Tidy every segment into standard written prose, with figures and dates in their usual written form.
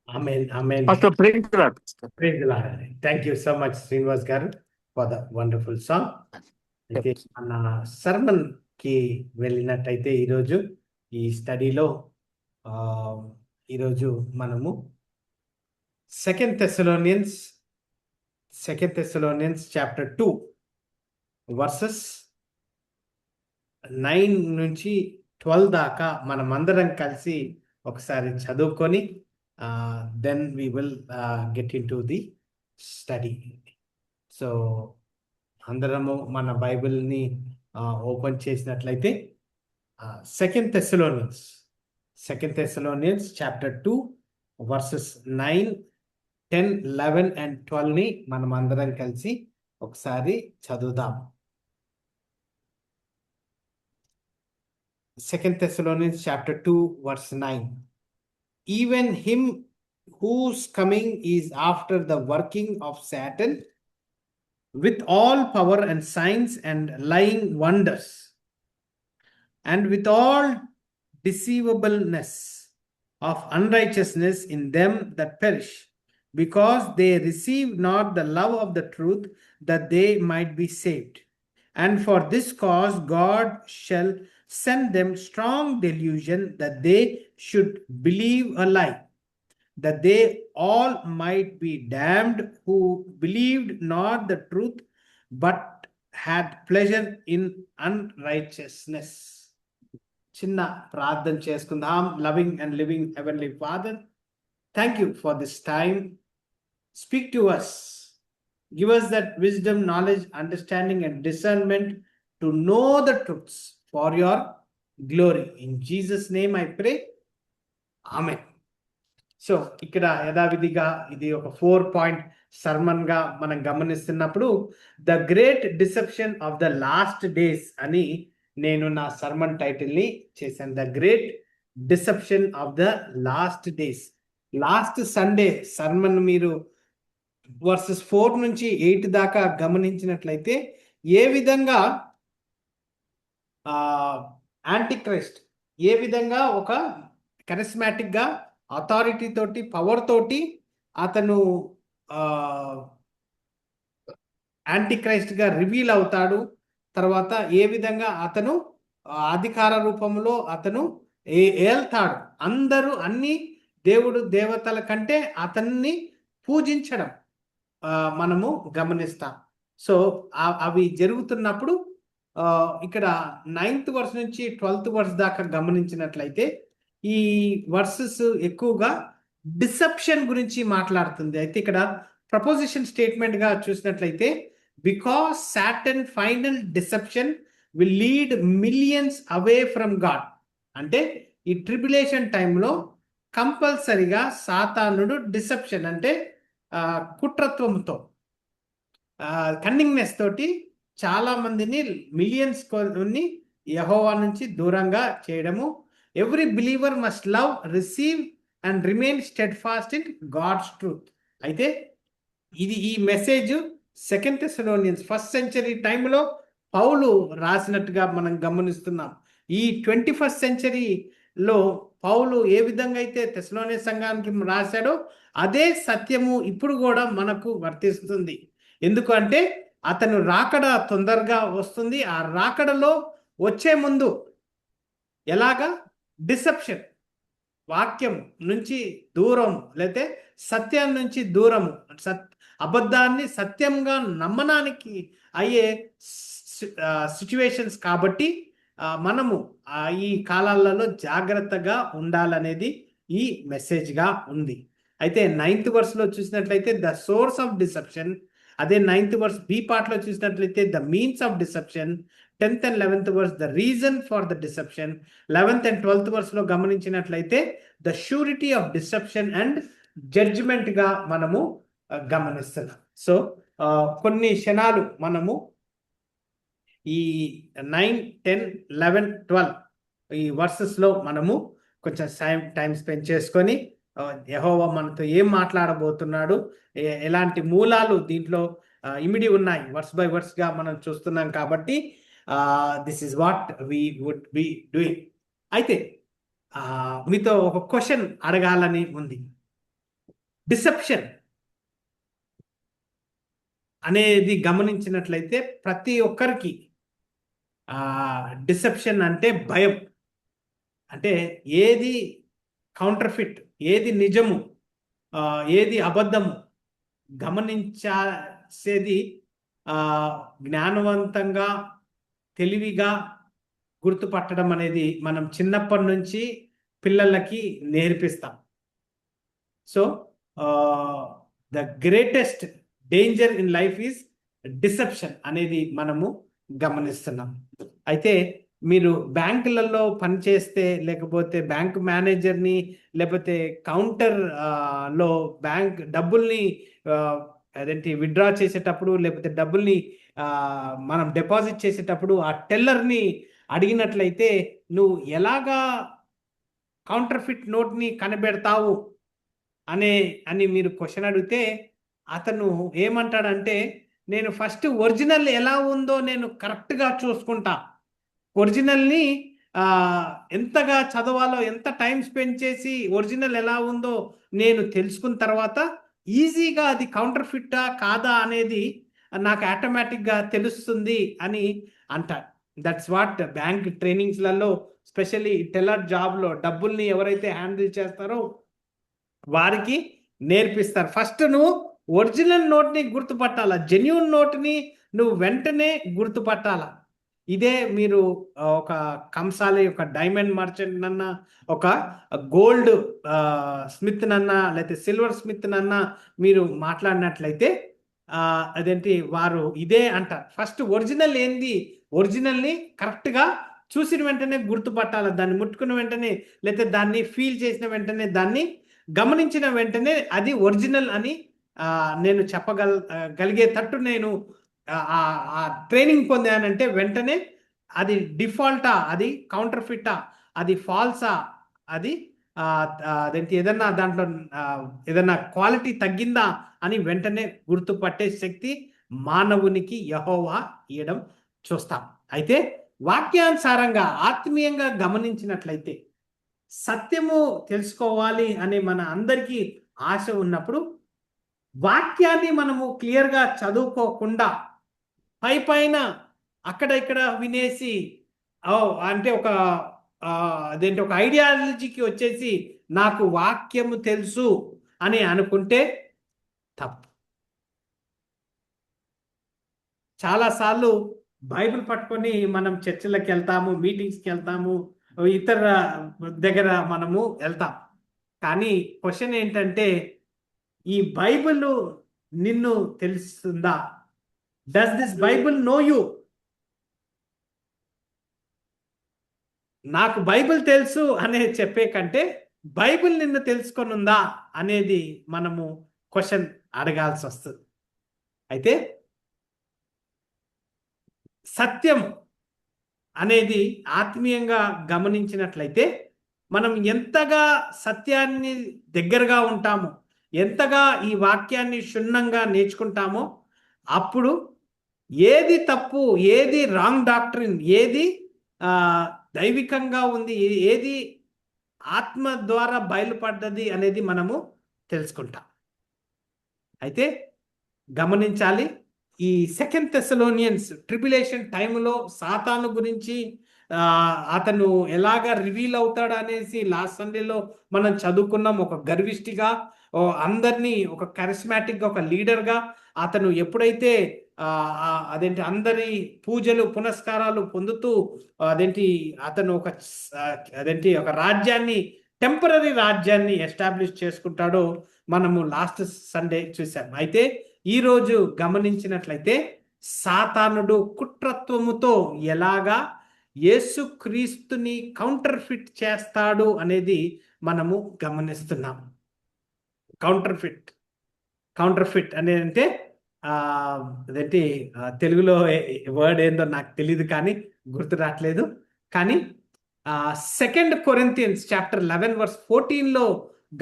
Amen. Amen. Pastor, praise the Lord. Praise the Lord. Thank you so much, Srinivas garu, for the wonderful song. అయితే మన sermon కి వెళ్ళినట్టయితే ఈరోజు ఈ స్టడీలో ఈరోజు మనము సెకండ్ థెస్సలోనియన్స్ చాప్టర్ 2 వర్సెస్ 9 నుంచి 12 దాకా మనమందరం కలిసి ఒకసారి చదువుకొని then we will get into the study. So అందరము మన బైబిల్ని ఓపెన్ చేసినట్లయితే second Thessalonians chapter 2 verses 9, 10, 11 and 12ని మనం అందరం కలిసి ఒకసారి చదువుదాం. Second Thessalonians chapter 2 verse 9. Even him whose coming is after the working of Satan with all power and signs and lying wonders, and with all deceivableness of unrighteousness in them that perish, because they receive not the love of the truth, that they might be saved. And for this cause God shall send them strong delusion, that they should believe a lie, that they all might be damned who believed not the truth, but had pleasure in unrighteousness. చిన్న ప్రార్థన చేసుకుందాం. Loving and living heavenly father, thank you for this time. Speak to us. Give us that wisdom, knowledge, understanding and discernment to know the truths for your glory. In Jesus' name I pray. Amen. So ఇక్కడ యథావిధిగా ఇది ఒక 4-point సర్మన్గా మనం గమనిస్తున్నప్పుడు the great deception of the last days అని నేను నా సర్మన్ టైటిల్ని చేశాను. The great deception of the last days. Last Sunday sermon మీరు వర్సెస్ 4 నుంచి 8 దాకా గమనించినట్లయితే ఏ విధంగా యాంటిక్రైస్ట్ ఏ విధంగా ఒక కరిస్మాటిక్గా అథారిటీ తోటి పవర్ తోటి అతను యాంటిక్రైస్ట్గా రివీల్ అవుతాడు. తర్వాత ఏ విధంగా అతను అధికార రూపంలో అతను ఏల్తాడు. అందరూ అన్ని దేవుడు దేవతల కంటే అతన్ని పూజించడం మనము గమనిస్తాం. సో అవి జరుగుతున్నప్పుడు ఇక్కడ 9th వర్స్ నుంచి 12th వర్స్ దాకా గమనించినట్లయితే ఈ వర్సెస్ ఎక్కువగా డిసెప్షన్ గురించి మాట్లాడుతుంది. అయితే ఇక్కడ ప్రపోజిషన్ స్టేట్మెంట్ గా చూసినట్లయితే because Satan final deception will lead millions away from God. అంటే ఈ ట్రిబులేషన్ టైంలో కంపల్సరిగా సాతానుడు డిసెప్షన్ అంటే కుట్రత్వంతో కన్నింగ్నెస్ తోటి చాలా మందిని మిలియన్స్ ని యెహోవా నుంచి దూరంగా చేయడము. Every believer must love, receive and remain steadfast in God's truth. అయితే ఈ message second Thessalonians 1st century టైంలో పౌలు రాసినట్టుగా మనం గమనిస్తున్నాం. ఈ 21st centuryలో పౌలు ఏ విధంగా అయితే థెస్సలోనియ సంఘానికి రాశాడో అదే సత్యము ఇప్పుడు కూడా మనకు వర్తిస్తుంది. ఎందుకంటే అతను రాకడ తొందరగా వస్తుంది. ఆ రాకడలో వచ్చే ముందు ఎలాగా డిసెప్షన్, వాక్యం నుంచి దూరం లేతే సత్యం నుంచి దూరము, అబద్ధాన్ని సత్యంగా నమ్మడానికి అయ్యే సిచ్యువేషన్స్. కాబట్టి మనము ఈ కాలాలలో జాగ్రత్తగా ఉండాలనేది ఈ మెసేజ్గా ఉంది. అయితే 9th వర్స్లో చూసినట్లయితే ద సోర్స్ ఆఫ్ డిసెప్షన్, అదే 9th వర్స్ బి పార్ట్లో చూసినట్లయితే the means of deception, 10th and 11th verse the reason for the deception, 11th and 12th వర్స్లో గమనించినట్లయితే the surety of deception and జడ్జిమెంట్గా మనము గమనిస్తున్నాం. సో కొన్ని క్షణాలు మనము ఈ 9, 10, 11, 12 ఈ వర్సెస్లో మనము కొంచెం టైం స్పెండ్ చేసుకొని యెహోవా మనతో ఏం మాట్లాడబోతున్నాడు, ఎలాంటి మూలాలు దీంట్లో ఇమిడి ఉన్నాయి వర్స్ బై వర్స్గా మనం చూస్తున్నాం. కాబట్టి this is what we would be doing. అయితే మీతో ఒక క్వశ్చన్ అడగాలని ఉంది. డిసెప్షన్ అనేది గమనించినట్లయితే ప్రతి ఒక్కరికి డిసెప్షన్ అంటే భయం. అంటే ఏది కౌంటర్ఫిట్, ఏది నిజము, ఏది అబద్ధము గమనించేది జ్ఞానవంతంగా, తెలివిగా గుర్తుపట్టడం అనేది మనం చిన్నప్పటి నుంచి పిల్లలకి నేర్పిస్తాం. So the greatest danger in life is deception అనేది మనము గమనిస్తున్నాం. అయితే మీరు బ్యాంకులలో పనిచేస్తే, లేకపోతే బ్యాంక్ మేనేజర్ని, లేకపోతే కౌంటర్ లో బ్యాంక్ డబ్బుల్ని అదేంటి విత్డ్రా చేసేటప్పుడు, లేకపోతే డబ్బుల్ని మనం డిపాజిట్ చేసేటప్పుడు ఆ టెల్లర్ని అడిగినట్లయితే నువ్వు ఎలాగా కౌంటర్ఫిట్ నోట్ని కనిపెడతావు అని మీరు క్వశ్చన్ అడిగితే అతను ఏమంటాడంటే, నేను ఫస్ట్ ఒరిజినల్ ఎలా ఉందో నేను కరెక్ట్గా చూసుకుంటా. ఒరిజినల్ని ఎంతగా చదవాలో, ఎంత టైం స్పెండ్ చేసి ఒరిజినల్ ఎలా ఉందో నేను తెలుసుకున్న తర్వాత ఈజీగా అది కౌంటర్ఫిట్టా కాదా అనేది నాకు ఆటోమేటిక్గా తెలుస్తుంది అని అంటారు. దట్స్ వాట్ బ్యాంక్ ట్రైనింగ్స్లలో, స్పెషల్లీ టెల్లర్ జాబ్లో డబ్బుల్ని ఎవరైతే హ్యాండిల్ చేస్తారో వారికి నేర్పిస్తారు. ఫస్ట్ నువ్వు ఒరిజినల్ నోట్ని గుర్తుపట్టాలా, జెన్యూన్ నోట్ని నువ్వు వెంటనే గుర్తుపట్టాలా. ఇదే మీరు ఒక కంసాలి, ఒక డైమండ్ మర్చెంట్ నన్నా, ఒక గోల్డ్ స్మిత్ నన్నా, లేకపోతే సిల్వర్ స్మిత్ నన్నా మీరు మాట్లాడినట్లయితే అదేంటి వారు ఇదే అంటారు. ఫస్ట్ ఒరిజినల్ ఏంది, ఒరిజినల్ని కరెక్ట్గా చూసిన వెంటనే గుర్తుపట్టాలి. దాన్ని ముట్టుకున్న వెంటనే, లేకపోతే దాన్ని ఫీల్ చేసిన వెంటనే, దాన్ని గమనించిన వెంటనే అది ఒరిజినల్ అని నేను చెప్పగలిగేటట్టు నేను ఆ ట్రైనింగ్ పొందానంటే వెంటనే అది డిఫాల్టా, అది కౌంటర్ఫిట్టా, అది ఫాల్సా, అది అదేంటి ఏదన్నా దాంట్లో ఏదన్నా క్వాలిటీ తగ్గిందా అని వెంటనే గుర్తుపట్టే శక్తి మానవునికి యెహోవా ఇవ్వడం చూస్తాం. అయితే వాక్యానుసారంగా ఆత్మీయంగా గమనించినట్లయితే సత్యము తెలుసుకోవాలి అనే మన అందరికీ ఆశ ఉన్నప్పుడు వాక్యాన్ని మనము క్లియర్గా చదువుకోకుండా పైన అక్కడ ఇక్కడ వినేసి అంటే అదేంటి ఒక ఐడియాలజీకి వచ్చేసి నాకు వాక్యము తెలుసు అని అనుకుంటే తప్పు. చాలాసార్లు బైబిల్ పట్టుకొని మనం చర్చిలకు వెళ్తాము, మీటింగ్స్కి వెళ్తాము, ఇతర దగ్గర మనము వెళ్తాం. కానీ క్వశ్చన్ ఏంటంటే, ఈ బైబిల్ నిన్ను తెలుస్తుందా? Does this Bible know you? నాకు బైబిల్ తెలుసు అనే చెప్పే కంటే బైబిల్ నిన్ను తెలుసుకొనుందా అనేది మనము క్వశ్చన్ అడగాల్సి వస్తుంది. అయితే సత్యం అనేది ఆత్మీయంగా గమనించినట్లయితే మనం ఎంతగా సత్యాన్ని దగ్గరగా ఉంటామో, ఎంతగా ఈ వాక్యాన్ని క్షుణ్ణంగా నేర్చుకుంటామో అప్పుడు ఏది తప్పు, ఏది రాంగ్ డాక్ట్రిన్, ఏది దైవికంగా ఉంది, ఏది ఆత్మ ద్వారా బయలుపడ్డది అనేది మనము తెలుసుకుంటాం. అయితే గమనించాలి, ఈ సెకండ్ థెస్సలోనియన్స్ ట్రిబులేషన్ టైంలో సాతాను గురించి అతను ఎలాగా రివీల్ అవుతాడు అనేసి లాస్ట్ సండేలో మనం చదువుకున్నాం. ఒక గర్విష్టిగా, అందరినీ ఒక కరిస్మాటిక్గా, ఒక లీడర్గా అతను ఎప్పుడైతే అదేంటి అందరి పూజలు పునస్కారాలు పొందుతూ అతను ఒక రాజ్యాన్ని, టెంపరరీ రాజ్యాన్ని ఎస్టాబ్లిష్ చేసుకుంటాడో మనము లాస్ట్ సండే చూసాం. అయితే ఈరోజు గమనించినట్లయితే సాతానుడు కుట్రత్వముతో ఎలాగా యేసుక్రీస్తుని కౌంటర్ఫిట్ చేస్తాడు అనేది మనము గమనిస్తున్నాం. కౌంటర్ఫిట్ అనేది అంటే అదేంటి తెలుగులో వర్డ్ ఏందో నాకు తెలియదు, కానీ గుర్తు రావట్లేదు. కానీ 2 Corinthians చాప్టర్ 11 verse 14లో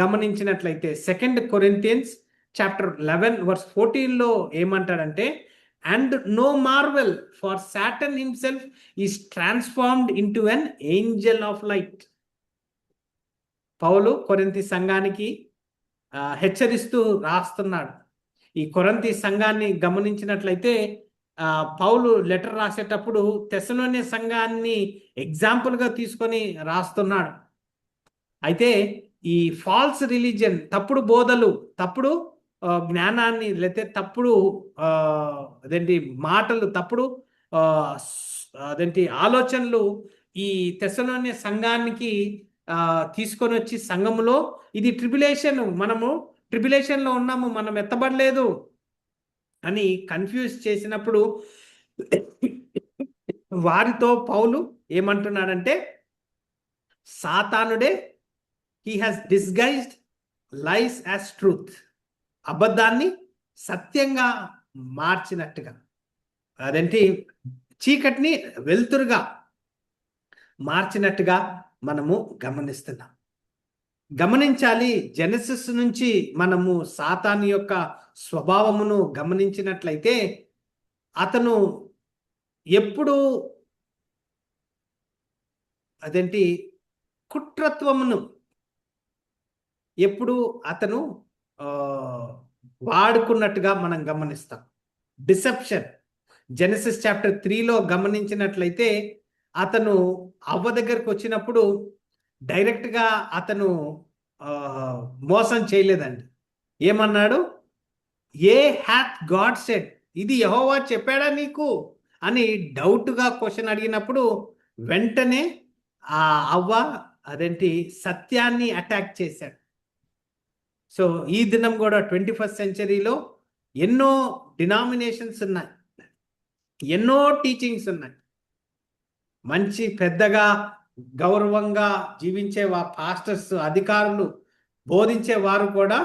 గమనించినట్లయితే 2 Corinthians చాప్టర్ 11 verse 14లో ఏమంటాడంటే, and no marvel for Satan himself is transformed into an angel of light. పౌలు కొరింథీ సంఘానికి హెచ్చరిస్తూ రాస్తున్నాడు. ఈ కొరింథీ సంఘాన్ని గమనించినట్లయితే పౌలు లెటర్ రాసేటప్పుడు తెస్సలోనియ సంఘాన్ని ఎగ్జాంపుల్గా తీసుకొని రాస్తున్నాడు. అయితే ఈ ఫాల్స్ రిలీజియన్, తప్పుడు బోధలు, తప్పుడు జ్ఞానాన్ని, లేకపోతే తప్పుడు అదేంటి మాటలు, తప్పుడు అదేంటి ఆలోచనలు ఈ తెస్సలోనియ సంఘానికి తీసుకొని వచ్చి సంఘములో ఇది ట్రిబులేషన్, మనము ట్రిబులేషన్లో ఉన్నాము, మనం ఎత్తబడలేదు అని కన్ఫ్యూజ్ చేసినప్పుడు వారితో పౌలు ఏమంటున్నాడంటే, సాతానుడే he has disguised lies as truth, అబద్ధాన్ని సత్యంగా మార్చినట్టుగా, అదేంటి చీకటిని వెలుతురుగా మార్చినట్టుగా మనము గమనిస్తున్నాం. గమనించాలి, జెనసిస్ నుంచి మనము సాతాను యొక్క స్వభావమును గమనించినట్లయితే అతను ఎప్పుడు అదేంటి కుట్రత్వమును ఎప్పుడు అతను వాడుకున్నట్టుగా మనం గమనిస్తాం. డిసెప్షన్ జెనసిస్ చాప్టర్ 3లో గమనించినట్లయితే అతను అవ్వ దగ్గరకు వచ్చినప్పుడు డైరెక్ట్గా అతను మోసం చేయలేదండి. ఏమన్నాడు? ఏ హ్యాత్ గాడ్ సెడ్, ఇది యెహోవా చెప్పాడా నీకు అని డౌట్గా క్వశ్చన్ అడిగినప్పుడు వెంటనే ఆ అవ్వ అదేంటి సత్యాన్ని అటాక్ చేశాడు. సో ఈ దినం కూడా 21st సెంచరీలో ఎన్నో డినామినేషన్స్ ఉన్నాయి, ఎన్నో టీచింగ్స్ ఉన్నాయి. మంచి పెద్దగా గౌరవంగా జీవించే పాస్టర్స్, అధికారులు, బోధించే వారు కూడా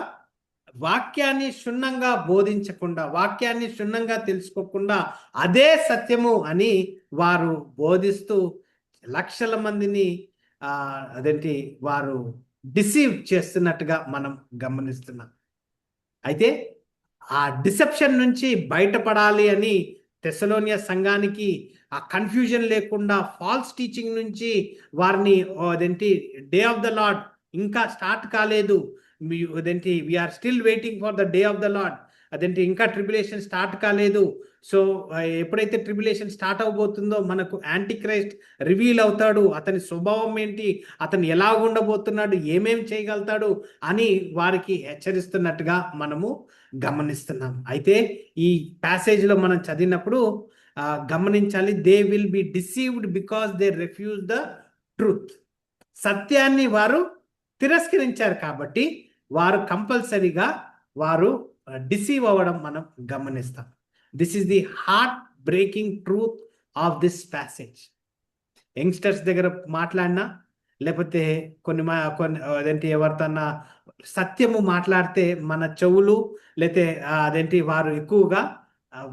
వాక్యాన్ని క్షుణ్ణంగా బోధించకుండా, వాక్యాన్ని క్షుణ్ణంగా తెలుసుకోకుండా అదే సత్యము అని వారు బోధిస్తూ లక్షల మందిని అదేంటి వారు డిసీవ్ చేస్తున్నట్టుగా మనం గమనిస్తున్నాం. అయితే ఆ డిసెప్షన్ నుంచి బయటపడాలి అని తెస్సలోనియ సంఘానికి ఆ కన్ఫ్యూజన్ లేకుండా, ఫాల్స్ టీచింగ్ నుంచి వారిని అదేంటి డే ఆఫ్ ద లార్డ్ ఇంకా స్టార్ట్ కాలేదు, అదేంటి we are still waiting for the day of the Lord, అదేంటి ఇంకా ట్రిబులేషన్ స్టార్ట్ కాలేదు. సో ఎప్పుడైతే ట్రిబులేషన్ స్టార్ట్ అవబోతుందో మనకు యాంటీ క్రైస్ట్ రివీల్ అవుతాడు, అతని స్వభావం ఏంటి, అతను ఎలా ఉండబోతున్నాడు, ఏమేం చేయగలుగుతాడు అని వారికి హెచ్చరిస్తున్నట్టుగా మనము గమనిస్తున్నాం. అయితే ఈ ప్యాసేజ్లో మనం చదివినప్పుడు గమనించాలి, they will be deceived because they refuse the truth. సత్యాన్ని వారు తిరస్కరించారు కాబట్టి వారు కంపల్సరీగా వారు డిసీవ్ అవ్వడం మనం గమనిస్తాం. This is the heart breaking truth of this passage. Youngsters దగ్గర మాట్లాడినా, లేకపోతే కొన్ని అదేంటి ఎవరితోన్నా సత్యము మాట్లాడితే మన చెవులు లేకపోతే అదేంటి వారు ఎక్కువగా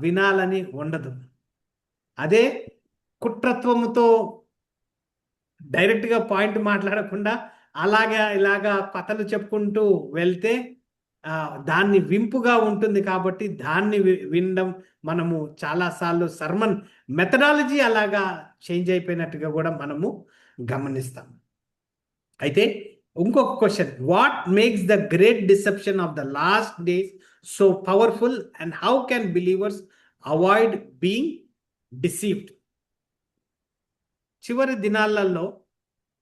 వినాలని ఉండదు. అదే కుట్రత్వముతో డైరెక్ట్గా పాయింట్ మాట్లాడకుండా అలాగా ఇలాగా కథలు చెప్పుకుంటూ వెళ్తే దాన్ని వింపుగా ఉంటుంది. కాబట్టి దాన్ని వినడం మనము చాలాసార్లు సర్మన్ మెథడాలజీ అలాగా చేంజ్ అయిపోయినట్టుగా కూడా మనము గమనిస్తాం. అయితే ఇంకొక question, what makes the great deception of the last days so powerful and how can believers avoid being deceived? చివరి దినాలలో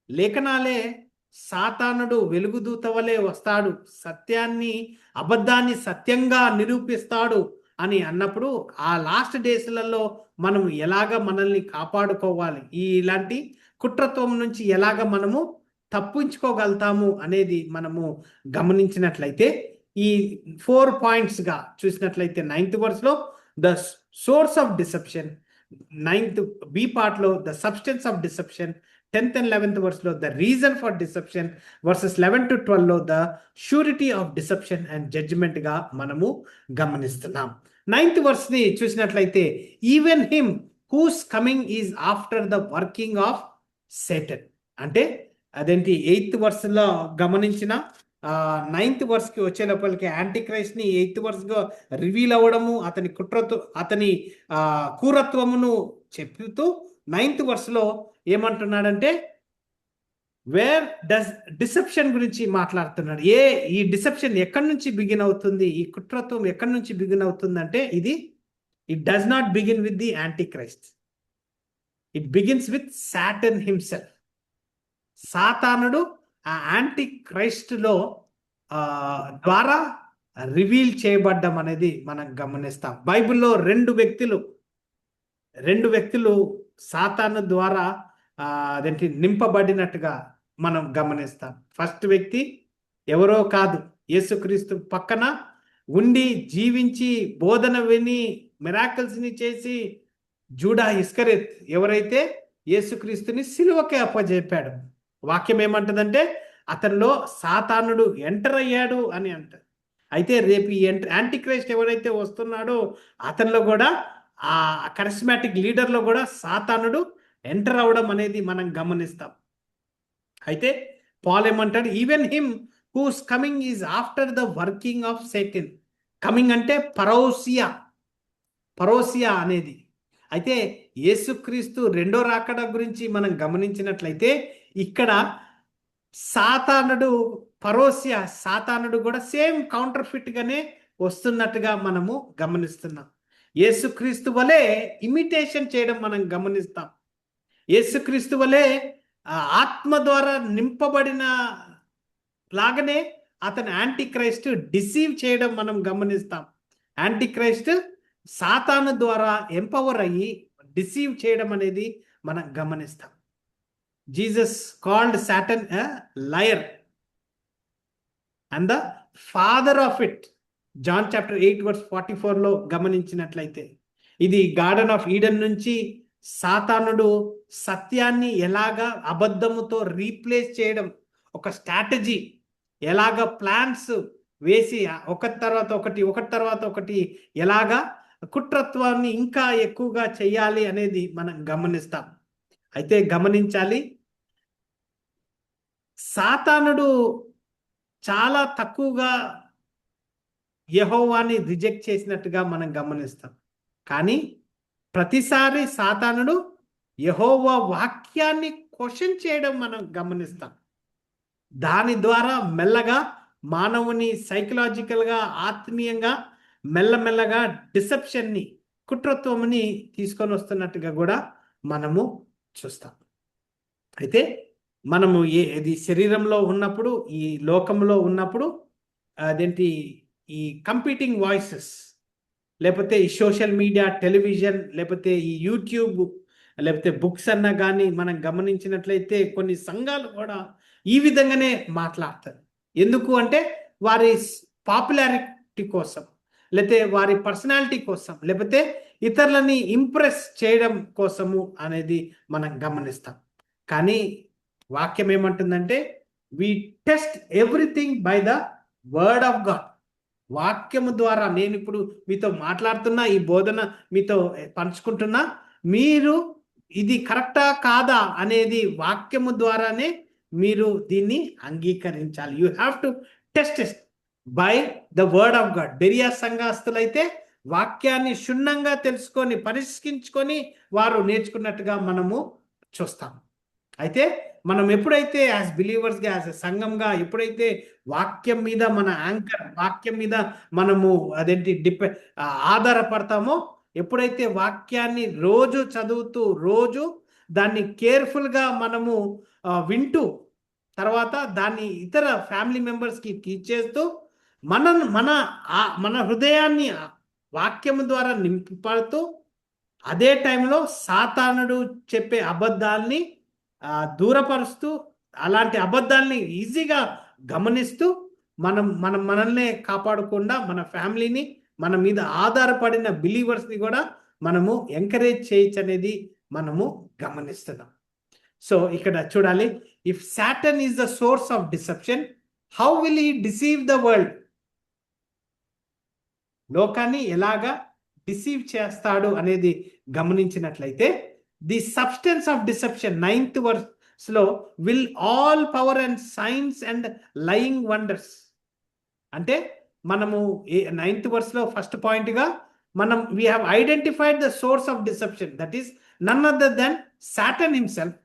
లేఖనాలే సాతానుడు వెలుగుదూత వలె వస్తాడు, సత్యాన్ని అబద్ధాన్ని సత్యంగా నిరూపిస్తాడు అని అన్నప్పుడు ఆ లాస్ట్ డేస్లలో మనం ఎలాగ మనల్ని కాపాడుకోవాలి, ఇలాంటి కుట్రత్వం నుంచి ఎలాగ మనము తప్పించుకోగలుగుతాము అనేది మనము గమనించినట్లయితే ఈ 4 పాయింట్స్గా చూసినట్లయితే 9th వర్స్లో the source of deception, 9th B పార్ట్లో the substance of deception, 10th and 11th వర్స్లో the reason for deception, verses 11 to 12లో the surety of deception and జడ్జిమెంట్గా మనము గమనిస్తున్నాం. 9th వర్స్ని చూసినట్లయితే even him who's coming is after the working of Satan, అంటే అదేంటి 8th వర్స్లో గమనించిన 9th వర్స్కి వచ్చే లోపలికి యాంటీ క్రైస్ట్ని 8th వర్స్గా రివీల్ అవ్వడము, అతని కూరత్వమును చెప్తూ 9th వర్స్లో ఏమంటున్నాడంటే వేర్ డస్ డిసెప్షన్ గురించి మాట్లాడుతున్నాడు. ఈ డిసెప్షన్ ఎక్కడి నుంచి బిగిన్ అవుతుంది, ఈ కుట్రత్వం ఎక్కడి నుంచి బిగిన్ అవుతుంది అంటే it does not begin with the anti Christ, it begins with Satan himself. సాతానుడు ఆ యాంటీ క్రైస్ట్ లో ద్వారా రివీల్ చేయబడ్డం అనేది మనం గమనిస్తాం. బైబిల్లో రెండు వ్యక్తులు సాతాను ద్వారా అదేంటి నింపబడినట్టుగా మనం గమనిస్తాం. ఫస్ట్ వ్యక్తి ఎవరో కాదు, యేసుక్రీస్తు పక్కన ఉండి జీవించి బోధన విని మిరాకిల్స్ ని చేసి జూడా ఇస్కరియోత్ ఎవరైతే యేసుక్రీస్తుని సిలువకే అప్పజెప్పాడు. వాక్యం ఏమంటదంటే అతనిలో సాతానుడు ఎంటర్ అయ్యాడు అని అంటారు. అయితే రేపు ఈ యాంటీ క్రైస్ట్ ఎవరైతే వస్తున్నాడో అతనిలో కూడా ఆ కరిస్మాటిక్ లీడర్లో కూడా సాతానుడు ఎంటర్ అవడం అనేది మనం గమనిస్తాం. అయితే పాల్ ఏమంటాడు, even him who's coming is after the working of Satan. Coming అంటే పరోసియా అనేది. అయితే యేసుక్రీస్తు రెండో రాకడ గురించి మనం గమనించినట్లయితే ఇక్కడ సాతానుడు కూడా సేమ్ కౌంటర్ ఫిట్ గానే వస్తున్నట్టుగా మనము గమనిస్తున్నాం. యేసుక్రీస్తు వలె ఇమిటేషన్ చేయడం మనం గమనిస్తాం. యేసుక్రీస్తు వలె ఆత్మ ద్వారా నింపబడిన లాగానే అతను యాంటీ క్రైస్ట్ డిసీవ్ చేయడం మనం గమనిస్తాం. యాంటీ క్రైస్ట్ సాతాను ద్వారా ఎంపవర్ అయ్యి డిసీవ్ చేయడం అనేది మనం గమనిస్తాం. Jesus called Satan a liar and the father of it. John chapter 8:44 గమనించినట్లయితే ఇది గార్డెన్ ఆఫ్ ఈడెన్ నుంచి సాతానుడు సత్యాన్ని ఎలాగా అబద్ధముతో రీప్లేస్ చేయడం, ఒక స్ట్రాటజీ ఎలాగ ప్లాన్స్ వేసి ఒకటి తర్వాత ఒకటి ఎలాగా కుట్రత్వాన్ని ఇంకా ఎక్కువగా చేయాలి అనేది మనం గమనిస్తాం. అయితే గమనించాలి, సాతానుడు చాలా తక్కువగా యెహోవాని రిజెక్ట్ చేసినట్టుగా మనం గమనిస్తాం. కానీ ప్రతిసారి సాతానుడు యెహోవా వాక్యాన్ని క్వశ్చన్ చేయడం మనం గమనిస్తాం. దాని ద్వారా మెల్లగా మానవుని సైకలాజికల్గా ఆత్మీయంగా మెల్లమెల్లగా డిసెప్షన్ని కుట్రత్వంని తీసుకొని వస్తున్నట్టుగా కూడా మనము చూస్తాం. అయితే మనము ఇది శరీరంలో ఉన్నప్పుడు, ఈ లోకంలో ఉన్నప్పుడు అదేంటి ఈ కంపీటింగ్ వాయిసెస్, లేకపోతే ఈ సోషల్ మీడియా, టెలివిజన్, లేకపోతే ఈ యూట్యూబ్, లేకపోతే బుక్స్ అన్నా కానీ మనం గమనించినట్లయితే కొన్ని సంఘాలు కూడా ఈ విధంగానే మాట్లాడతారు. ఎందుకు అంటే వారి పాపులారిటీ కోసం, లేకపోతే వారి పర్సనాలిటీ కోసం, లేకపోతే ఇతరులని ఇంప్రెస్ చేయడం కోసము అనేది మనం గమనిస్తాం. కానీ వాక్యం ఏమంటుందంటే we test everything by the word of God. వాక్యము ద్వారా నేను ఇప్పుడు మీతో మాట్లాడుతున్నా, ఈ బోధన మీతో పంచుకుంటున్నా, మీరు ఇది కరెక్టా కాదా అనేది వాక్యము ద్వారానే మీరు దీన్ని అంగీకరించాలి. You have to test by the word of God. Berea సంఘస్థులైతే వాక్యాన్ని క్షుణ్ణంగా తెలుసుకొని పరిష్కరించుకొని వారు నేర్చుకున్నట్టుగా మనము చూస్తాం. అయితే మనం ఎప్పుడైతే యాజ్ బిలీవర్స్గా, యాజ్ ఎ సంఘంగా ఎప్పుడైతే వాక్యం మీద మన వాక్యం మీద మనము ఆధారపడతామో, ఎప్పుడైతే వాక్యాన్ని రోజు చదువుతూ రోజు దాన్ని కేర్ఫుల్గా మనము వింటూ తర్వాత దాన్ని ఇతర ఫ్యామిలీ మెంబర్స్కి టీచ్ చేస్తూ మన హృదయాన్ని వాక్యము ద్వారా నింపడుతూ అదే టైంలో సాతానుడు చెప్పే అబద్ధాల్ని దూరపరుస్తూ, అలాంటి అబద్ధాల్ని ఈజీగా గమనిస్తూ మనల్నే కాపాడకుండా మన ఫ్యామిలీని, మన మీద ఆధారపడిన బిలీవర్స్ని కూడా మనము ఎంకరేజ్ చేయొచ్చు అనేది మనము గమనిస్తున్నాం. సో ఇక్కడ చూడాలి, if Satan is the source of deception, how will he deceive the world? లోకాన్ని ఎలాగా డిసీవ్ చేస్తాడు అనేది గమనించినట్లయితే the substance of deception 9th verse will all power and signs and lying wonders. అంటే మనము 9th verse ఫస్ట్ పాయింట్గా మనం we have identified the source of deception, that is none other than Satan himself.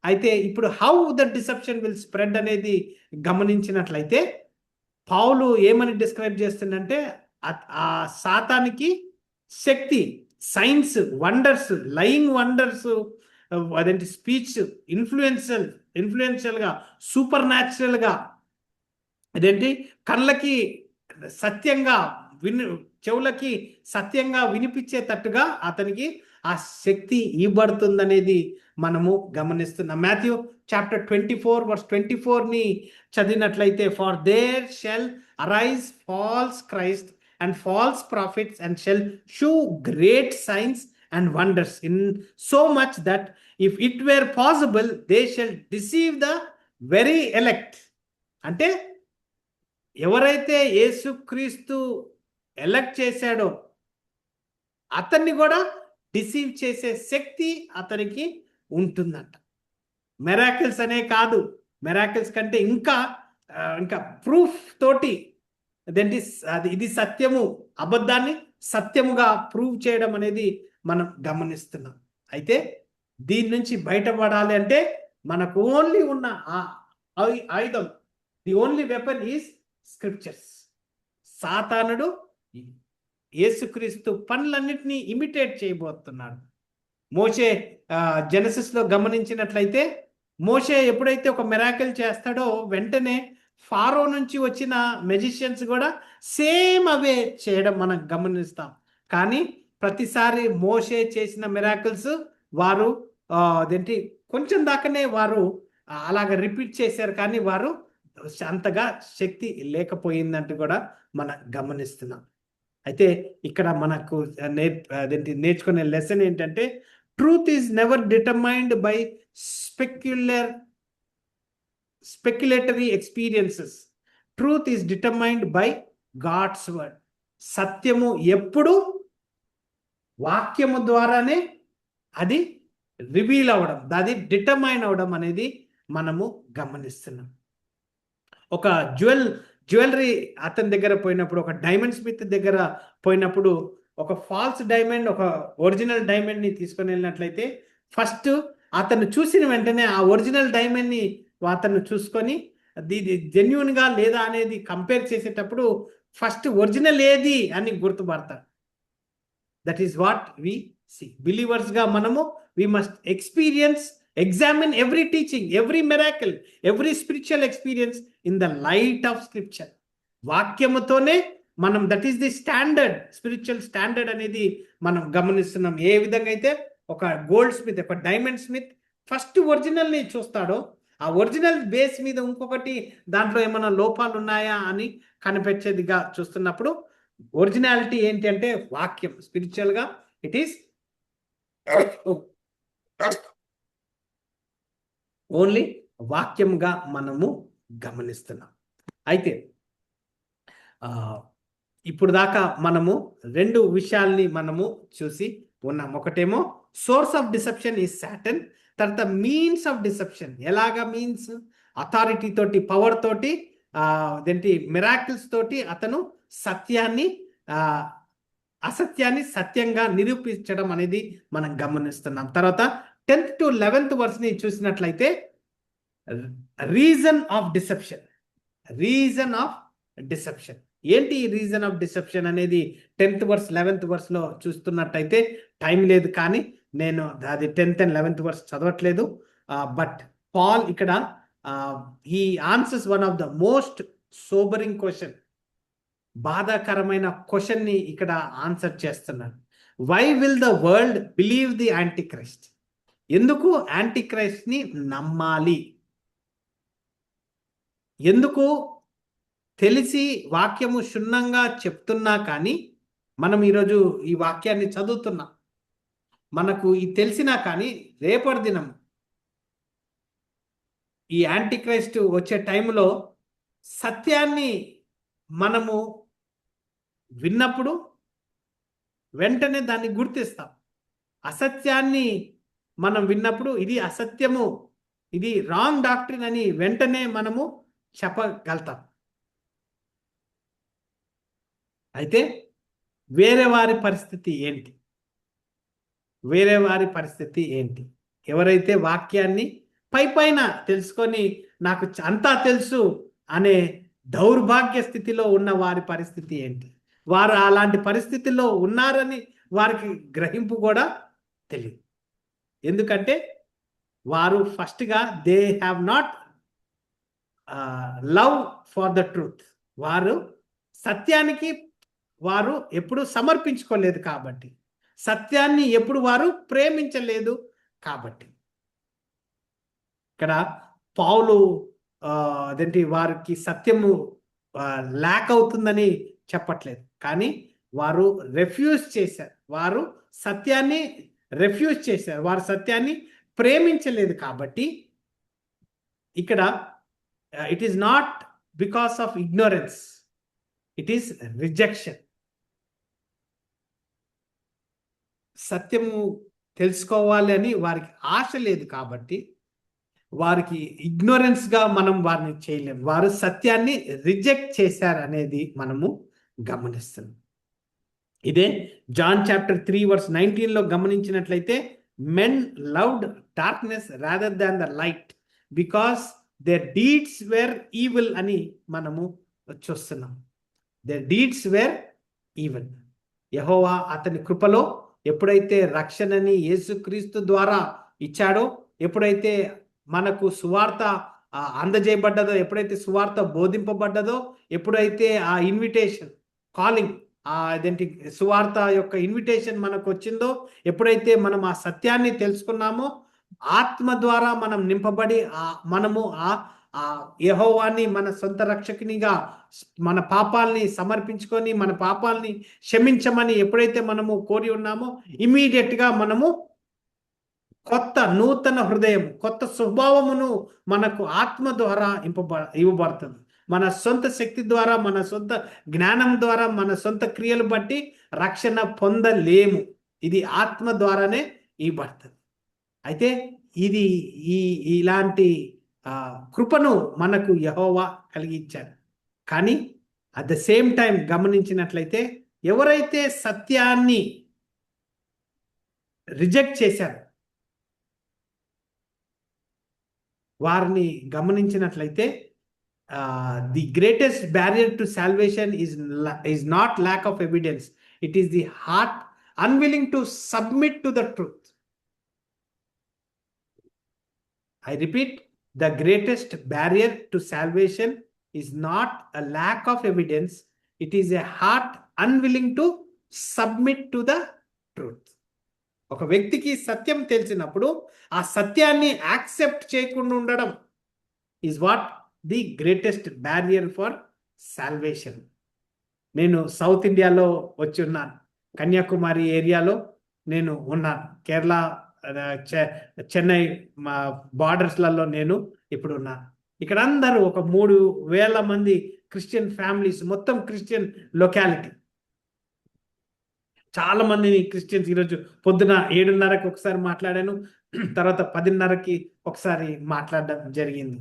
అయితే ఇప్పుడు how the deception will spread అనేది గమనించినట్లయితే పౌలు ఏమని డిస్క్రైబ్ చేస్తుందంటే ఆ సాతానికి శక్తి, సైన్స్, వండర్స్, లయింగ్ వండర్స్, అదేంటి స్పీచ్, ఇన్ఫ్లుయెన్షియల్గా, సూపర్ న్యాచురల్గా, అదేంటి కళ్ళకి సత్యంగా చెవులకి సత్యంగా వినిపించేటట్టుగా అతనికి ఆ శక్తి ఇవ్వబడుతుందనేది మనము గమనిస్తున్నాం. మాథ్యూ చాప్టర్ 24 వర్స్ 24ని చదివినట్లయితే, for there shall arise false Christ and false prophets and shall show great signs and wonders in so much that if it were possible they shall deceive the very elect. అంటే ఎవరైతే యేసుక్రీస్తు elect చేశాడో అతన్ని కూడా deceive చేసే శక్తి అతనికి ఉంటుందంట. Miracles అనే కాదు, మెరాకిల్స్ కంటే ఇంకా ఇంకా ప్రూఫ్ తోటి అదేంటి ఇది సత్యము, అబద్ధాన్ని సత్యముగా ప్రూవ్ చేయడం అనేది మనం గమనిస్తున్నాం. అయితే దీని నుంచి బయటపడాలి అంటే మనకు ఓన్లీ ఉన్న ఆయుధం, the only weapon is scriptures. సాతానుడు యేసుక్రీస్తు పనులన్నిటినీ ఇమిటేట్ చేయబోతున్నాడు. మోషే జెనసిస్లో గమనించినట్లయితే, మోషే ఎప్పుడైతే ఒక మిరాకిల్ చేస్తాడో వెంటనే ఫారో నుంచి వచ్చిన మెజిషియన్స్ కూడా సేమ్ అవే చేయడం మనం గమనిస్తాం. కానీ ప్రతిసారి మోషే చేసిన మిరాకిల్స్ వారు అదేంటి కొంచెం దాకానే వారు అలాగ రిపీట్ చేశారు, కానీ వారు అంతగా శక్తి లేకపోయిందంటూ కూడా మనం గమనిస్తున్నాం. అయితే ఇక్కడ మనకు నేర్చుకునే లెసన్ ఏంటంటే, truth is never determined by speculatory experiences. Truth is determined by God's word. సత్యము ఎప్పుడు వాక్యము ద్వారానే అది రివీల్ అవ్వడం, అది డిటర్మైన్ అవ్వడం అనేది మనము గమనిస్తున్నాం. ఒక జ్యువెలరీ అతని దగ్గర పోయినప్పుడు, ఒక డైమండ్ స్మిత్ దగ్గర పోయినప్పుడు, ఒక ఫాల్స్ డైమండ్, ఒక ఒరిజినల్ డైమండ్ని తీసుకొని వెళ్ళినట్లయితే ఫస్ట్ అతను చూసిన వెంటనే ఆ ఒరిజినల్ డైమండ్ని అతను చూసుకొని ఇది జెన్యున్గా లేదా అనేది కంపేర్ చేసేటప్పుడు ఫస్ట్ ఒరిజినల్ ఏది అని గుర్తుపడతారు. That is what we see. బిలీవర్స్గా మనము we must examine every teaching, every miracle, every spiritual experience in the light of scripture. వాక్యముతోనే మనం, that is the standard, spiritual standard అనేది మనం గమనిస్తున్నాం. ఏ విధంగా అయితే ఒక గోల్డ్ స్మిత్, ఒక డైమండ్ స్మిత్ ఫస్ట్ ఒరిజినల్ని చూస్తాడో, ఆ ఒరిజినల్ బేస్ మీద ఇంకొకటి దాంట్లో ఏమైనా లోపాలు ఉన్నాయా అని కనిపించేదిగా చూస్తున్నప్పుడు, ఒరిజినాలిటీ ఏంటి అంటే వాక్యం. స్పిరిచువల్గా ఇట్ ఈస్ ఓన్లీ వాక్యంగా మనము గమనిస్తున్నాం. అయితే ఇప్పుడు దాకా మనము రెండు విషయాల్ని మనము చూసి ఉన్నాం. ఒకటేమో source of deception is Satan, తర్వాత మీన్స్ ఆఫ్ డిసెప్షన్. ఎలాగా మీన్స్? అథారిటీ తోటి, పవర్ తోటి, అదేంటి మిరాకిల్స్ తోటి అతను సత్యాన్ని అసత్యాన్ని సత్యంగా నిరూపించడం అనేది మనం గమనిస్తున్నాం. తర్వాత 10th to 11th వర్స్ని చూసినట్లయితే reason of deception. Reason of deception ఏంటి? రీజన్ ఆఫ్ డిసెప్షన్ అనేది 10th వర్స్ 11th వర్స్లో చూస్తున్నట్టయితే టైం లేదు, కానీ నేను అది 10th and 11th వర్స్ చదవట్లేదు. బట్ పాల్ ఇక్కడ he answers one of the most sobering question, బాధాకరమైన క్వశ్చన్ని ఇక్కడ ఆన్సర్ చేస్తున్నాడు. Why will the world believe the antichrist? ఎందుకు యాంటీక్రైస్ట్ని నమ్మాలి? ఎందుకు తెలిసి వాక్యము క్షుణ్ణంగా చెప్తున్నా కానీ మనం ఈరోజు ఈ వాక్యాన్ని చదువుతున్నాం, మనకు ఇది తెలిసినా కానీ రేపటి దినం ఈ యాంటీక్రైస్ట్ వచ్చే టైంలో సత్యాన్ని మనము విన్నప్పుడు వెంటనే దాన్ని గుర్తిస్తాం. అసత్యాన్ని మనం విన్నప్పుడు ఇది అసత్యము, ఇది రాంగ్ డాక్ట్రిన్ అని వెంటనే మనము చెప్పగలుగుతాం. అయితే వేరే వారి పరిస్థితి ఏంటి? వేరే వారి పరిస్థితి ఏంటి? ఎవరైతే వాక్యాన్ని పైన తెలుసుకొని నాకు అంతా తెలుసు అనే దౌర్భాగ్య స్థితిలో ఉన్న వారి పరిస్థితి ఏంటి? వారు అలాంటి పరిస్థితుల్లో ఉన్నారని వారికి గ్రహింపు కూడా తెలియదు. ఎందుకంటే వారు ఫస్ట్గా they have not love for the truth. వారు సత్యానికి వారు ఎప్పుడు సమర్పించుకోలేదు కాబట్టి, సత్యాన్ని ఎప్పుడు వారు ప్రేమించలేదు కాబట్టి. ఇక్కడ పౌలు అదేంటి వారికి సత్యము ల్యాక్ అవుతుందని చెప్పట్లేదు, కానీ వారు రెఫ్యూజ్ చేశారు. వారు సత్యాన్ని రెఫ్యూజ్ చేశారు. వారు సత్యాన్ని ప్రేమించలేదు కాబట్టి ఇక్కడ it is not because of ignorance, it is rejection. సత్యము తెలుసుకోవాలి అని వారికి ఆశ లేదు కాబట్టి వారికి ఇగ్నోరెన్స్గా మనం వారిని చేయలేము. వారు సత్యాన్ని రిజెక్ట్ చేశారు అనేది మనము గమనిస్తున్నాం. ఇదే జాన్ చాప్టర్ 3:19 గమనించినట్లయితే, men loved darkness rather than the light because their deeds were evil అని మనము చూస్తున్నాం. Their deeds were evil. యెహోవా అతని కృపలో ఎప్పుడైతే రక్షణని యేసుక్రీస్తు ద్వారా ఇచ్చాడో, ఎప్పుడైతే మనకు సువార్త అందజేయబడ్డదో, ఎప్పుడైతే సువార్త బోధింపబడ్డదో, ఎప్పుడైతే ఆ ఇన్విటేషన్ కాలింగ్ అదేంటి సువార్త యొక్క ఇన్విటేషన్ మనకు వచ్చిందో, ఎప్పుడైతే మనం ఆ సత్యాన్ని తెలుసుకున్నామో, ఆత్మ ద్వారా మనం నింపబడి మనము ఆ యెహోవాని మన సొంత రక్షకునిగా మన పాపాలని సమర్పించుకొని మన పాపాలని క్షమించమని ఎప్పుడైతే మనము కోరి ఉన్నామో, ఇమీడియట్గా మనము కొత్త నూతన హృదయం, కొత్త స్వభావమును మనకు ఆత్మ ద్వారా ఇవ్వబడుతుంది. మన సొంత శక్తి ద్వారా, మన సొంత జ్ఞానం ద్వారా, మన సొంత క్రియలు బట్టి రక్షణ పొందలేము. ఇది ఆత్మ ద్వారానే ఇవ్వబడుతుంది. అయితే ఇది ఇలాంటి కృపను మనకు యెహోవా కలిగించారు. కానీ అట్ ద సేమ్ టైం గమనించినట్లయితే, ఎవరైతే సత్యాన్ని రిజెక్ట్ చేశారు వారిని గమనించినట్లయితే, the greatest barrier to salvation is not lack of evidence, it is the heart unwilling to submit to the truth. I repeat, the greatest barrier to salvation is not a lack of evidence, it is a heart unwilling to submit to the truth. ఒక వ్యక్తికి సత్యం తెలిసినప్పుడు ఆ సత్యాన్ని accept చేయకుండా ఉండడం is what the greatest barrier for salvation. నేను south ఇండియాలో వచ్చి ఉన్నాను. కన్యాకుమారి ఏరియాలో నేను ఉన్నాను. కేరళ, చెన్నై బార్డర్స్లలో నేను ఇప్పుడు ఉన్నాను. ఇక్కడ అందరూ ఒక 3,000 మంది క్రిస్టియన్ ఫ్యామిలీస్, మొత్తం క్రిస్టియన్ లొకాలిటీ. చాలా మందిని క్రిస్టియన్స్ ఈరోజు పొద్దున 7:30కి ఒకసారి మాట్లాడాను, తర్వాత 10:30కి ఒకసారి మాట్లాడడం జరిగింది.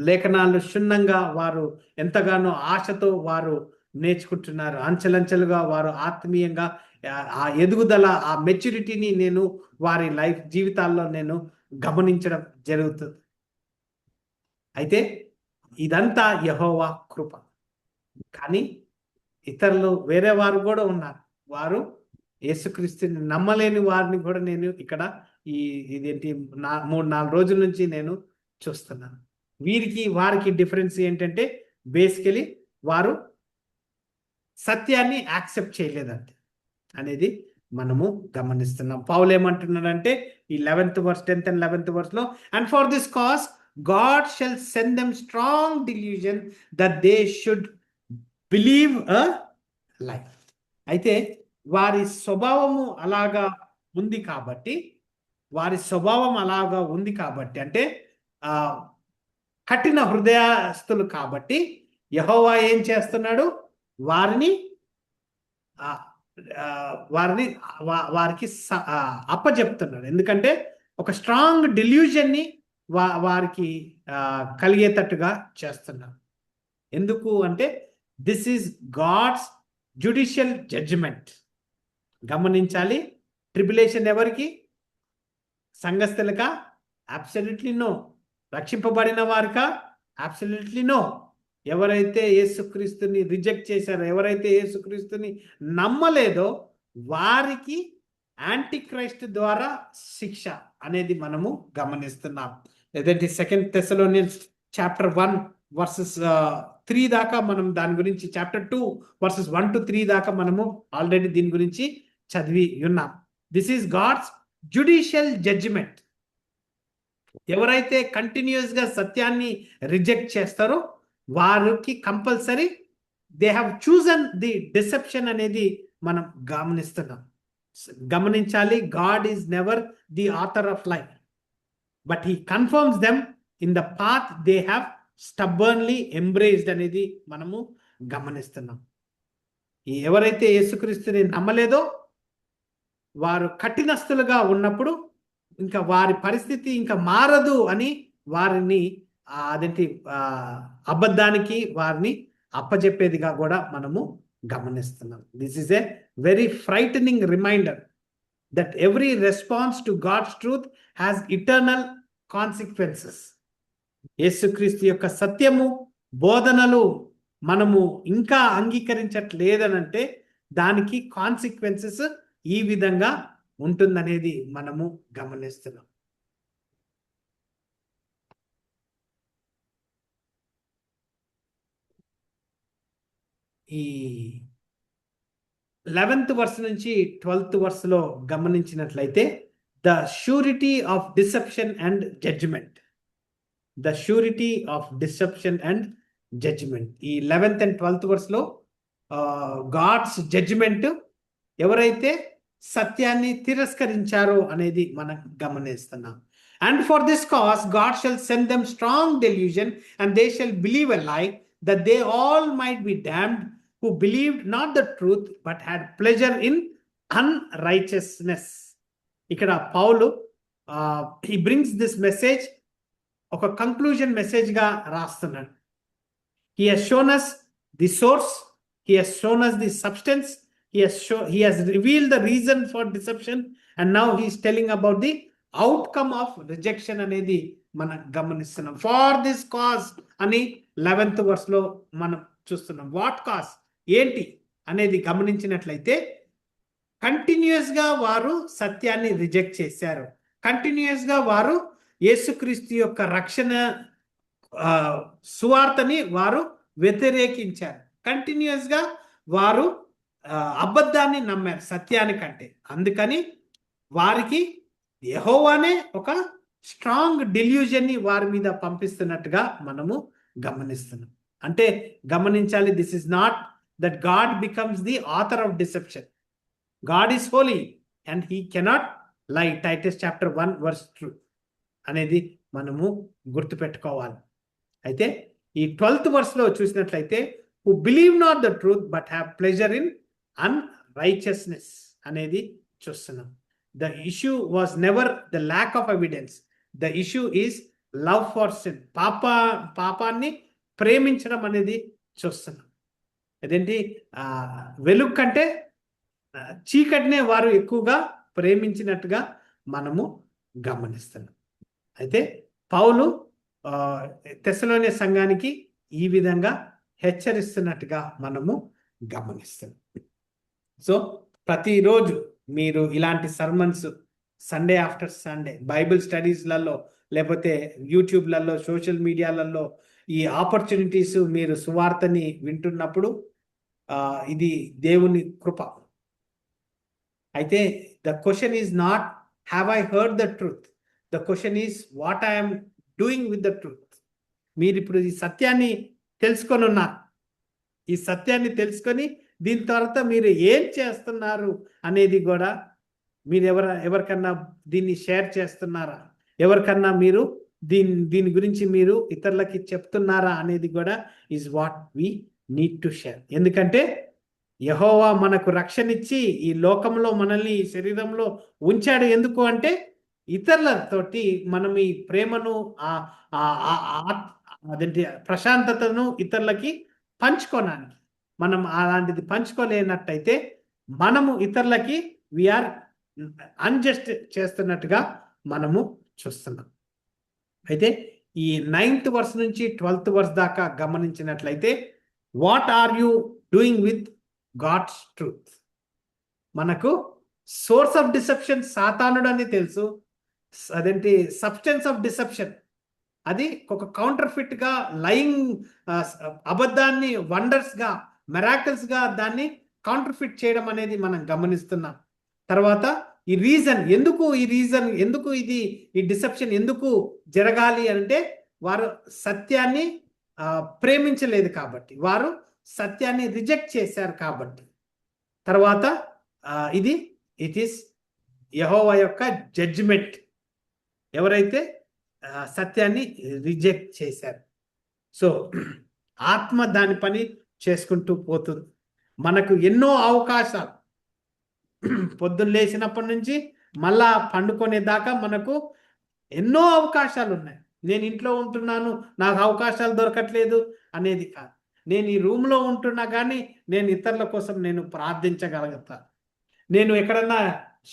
లేఖనాలు క్షుణ్ణంగా వారు ఎంతగానో ఆశతో వారు నేర్చుకుంటున్నారు. అంచెలంచెలుగా వారు ఆత్మీయంగా ఆ ఎదుగుదల, ఆ మెచ్యూరిటీని నేను వారి లైఫ్ జీవితాల్లో నేను గమనించడం జరుగుతుంది. అయితే ఇదంతా యెహోవా కృప. కానీ ఇతరులు వేరే వారు కూడా ఉన్నారు. వారు యేసుక్రీస్తుని నమ్మలేని వారిని కూడా నేను ఇక్కడ ఇదేంటి 3-4 రోజుల నుంచి నేను చూస్తున్నాను. వారికి డిఫరెన్స్ ఏంటంటే, బేసికలీ వారు సత్యాన్ని యాక్సెప్ట్ చేయలేదంటే అనేది మనము గమనిస్తున్నాం. పౌలు ఏమంటున్నాడంటే ఈ 10th and 11th verse, and for this cause God shall send them strong delusion that they should believe a life. అయితే వారి స్వభావము అలాగా ఉంది కాబట్టి, అంటే కఠిన హృదయస్తులు కాబట్టి యెహోవా ఏం చేస్తున్నాడు, వారికి అప్పచెప్తున్నాడు. ఎందుకంటే ఒక స్ట్రాంగ్ డెల్యూజన్ని వారికి కలిగేటట్టుగా చేస్తున్నారు. ఎందుకు అంటే this is God's judicial judgment. గమనించాలి, ట్రిబులేషన్ ఎవరికి? సంఘస్థులకా? Absolutely no. రక్షింపబడిన వారికా? Absolutely no. ఎవరైతే యేసుక్రీస్తుని రిజెక్ట్ చేశారో, ఎవరైతే యేసుక్రీస్తుని నమ్మలేదో వారికి యాంటీ క్రైస్ట్ ద్వారా శిక్ష అనేది మనము గమనిస్తున్నాం. లేదంటే 2 Thessalonians chapter 1 verses 3 దాకా మనం దాని గురించి, చాప్టర్ 2 verses 1 to 3 దాకా మనము ఆల్రెడీ దీని గురించి చదివి ఉన్నాం. This is God's judicial judgment. ఎవరైతే కంటిన్యూస్ గా సత్యాన్ని రిజెక్ట్ చేస్తారో వారికి compulsory they have chosen the deception అనేది మనం గమనించాలి. God is never the author of life, but he confirms them in the path they have stubbornly embraced అనేది మనము గమనిస్తున్నాం. ఎవరైతే యేసుక్రీస్తుని నమ్మలేదో వారు కఠినస్తులుగా ఉన్నప్పుడు ఇంకా వారి పరిస్థితి ఇంకా మారదు అని వారిని అదేంటి అబద్ధానికి వారిని అప్పజెప్పేదిగా కూడా మనము గమనిస్తున్నాం. This is a very frightening reminder that every response to God's truth has eternal consequences. యేసుక్రీస్తు యొక్క సత్యము బోధనలు మనము ఇంకా అంగీకరించట్లేదనంటే దానికి కాన్సిక్వెన్సెస్ ఈ విధంగా ఉంటుందనేది మనము గమనిస్తున్నాం. ఈ 11th verse నుంచి 12th verse లో గమనించినట్లయితే the surety of deception and judgment. The surety of deception and judgment. ఈ 11th and 12th verse లో గాడ్స్ జడ్జిమెంట్, ఎవరైతే సత్యాన్ని తిరస్కరించారో అనేది మనం గమనిస్తున్నాం. And for this cause God shall send them strong delusion and they shall believe a lie that they all might be damned who believed not the truth but had pleasure in unrighteousness. ఇక్కడ పౌలు he brings this message ఒక conclusion message గా రాస్తున్నాడు. he has shown us the source, he has shown us the substance, he has revealed the reason for deception, and now he is telling about the outcome of rejection అనేది మనం గమనిస్తున్నాం. For this cause అని 11th verse లో మనం చూస్తున్నాం. What cause ఏంటి అనేది గమనించినట్లయితే కంటిన్యూస్ గా వారు సత్యాన్ని రిజెక్ట్ చేశారు. కంటిన్యూస్ గా వారు యేసుక్రీస్తు యొక్క రక్షణ సువార్తని వారు వ్యతిరేకించారు. కంటిన్యూస్ గా వారు అబద్ధాన్ని నమ్మారు సత్యానికంటే. అందుకని వారికి యెహోవానే ఒక స్ట్రాంగ్ డెల్యూజన్ ని వారి మీద పంపిస్తున్నట్టుగా మనము గమనిస్తున్నాం. అంటే గమనించాలి, this is not that God becomes the author of deception. God is holy and he cannot lie. Titus chapter 1 verse 2 అనేది మనము గుర్తుపెట్టుకోవాలి. అయితే ఈ 12th verse లో చూసినట్లయితే who believe not the truth but have pleasure in unrighteousness అనేది చూస్తున్నాం. The issue was never the lack of evidence. The issue is love for sin. పాపాన్ని ప్రేమించడం అనేది చూస్తున్నాం. అదేంటి వెలుగు కంటే చీకటినే వారు ఎక్కువగా ప్రేమించినట్టుగా మనము గమనిస్తున్నాం. అయితే పౌలు తెస్సలోనియ సంఘానికి ఈ విధంగా హెచ్చరిస్తున్నట్టుగా మనము గమనిస్తున్నాం. సో ప్రతిరోజు మీరు ఇలాంటి sermons Sunday after Sunday Bible స్టడీస్లలో లేకపోతే యూట్యూబ్లలో సోషల్ మీడియాలలో ఈ ఆపర్చునిటీస్ మీరు సువార్తని వింటున్నప్పుడు ఇది దేవుని కృప. అయితే the question is not have I heard the truth, the question is what I'm doing with the truth. మీరు ఇప్పుడు ఈ సత్యాన్ని తెలుసుకొని ఉన్నారు. ఈ సత్యాన్ని తెలుసుకొని దీని తర్వాత మీరు ఏం చేస్తున్నారు అనేది కూడా, మీరు ఎవరికన్నా దీన్ని షేర్ చేస్తున్నారా, ఎవరికన్నా మీరు దీని గురించి మీరు ఇతరులకి చెప్తున్నారా అనేది కూడా is what we need to share. ఎందుకంటే యెహోవా మనకు రక్షణ ఇచ్చి ఈ లోకంలో మనల్ని ఈ శరీరంలో ఉంచాడు. ఎందుకు అంటే ఇతరులతోటి మనం ఈ ప్రేమను అదేంటి ప్రశాంతతను ఇతరులకి పంచుకోవడానికి. మనం అలాంటిది పంచుకోలేనట్టయితే మనము ఇతరులకి వీఆర్ అన్జస్ట్ చేస్తున్నట్టుగా మనము చూస్తున్నాం. అయితే ఈ 9th వర్స్ నుంచి 12th వర్స్ దాకా గమనించినట్లయితే, what are you doing with God's truth? మనకు సోర్స్ ఆఫ్ డిసెప్షన్ సాతానుడు అని తెలుసు. అదేంటి సబ్స్టెన్స్ ఆఫ్ డిసెప్షన్, అది ఒక కౌంటర్ ఫిట్ గా లయింగ్, అబద్ధాన్ని వండర్స్ గా, మెరాకిల్స్ గా దాన్ని కౌంటర్ ఫిట్ చేయడం అనేది మనం గమనిస్తున్నాం. తర్వాత ఈ రీజన్ ఎందుకు ఇది ఈ డిసెప్షన్ ఎందుకు జరగాలి అంటే, వారు సత్యాన్ని ప్రేమించలేదు కాబట్టి, వారు సత్యాన్ని రిజెక్ట్ చేశారు కాబట్టి. తర్వాత ఇట్ ఈస్ యెహోవా యొక్క జడ్జిమెంట్, ఎవరైతే సత్యాన్ని రిజెక్ట్ చేశారు. సో ఆత్మ దాని పని చేసుకుంటూ పోతుంది. మనకు ఎన్నో అవకాశాలు, పొద్దున్న లేచినప్పటి నుంచి మళ్ళా పండుకునే దాకా మనకు ఎన్నో అవకాశాలు ఉన్నాయి. నేను ఇంట్లో ఉంటున్నాను, నాకు అవకాశాలు దొరకట్లేదు అనేది కాదు. నేను ఈ రూమ్లో ఉంటున్నా కానీ నేను ఇతరుల కోసం నేను ప్రార్థించగలుగుతాను. నేను ఎక్కడన్నా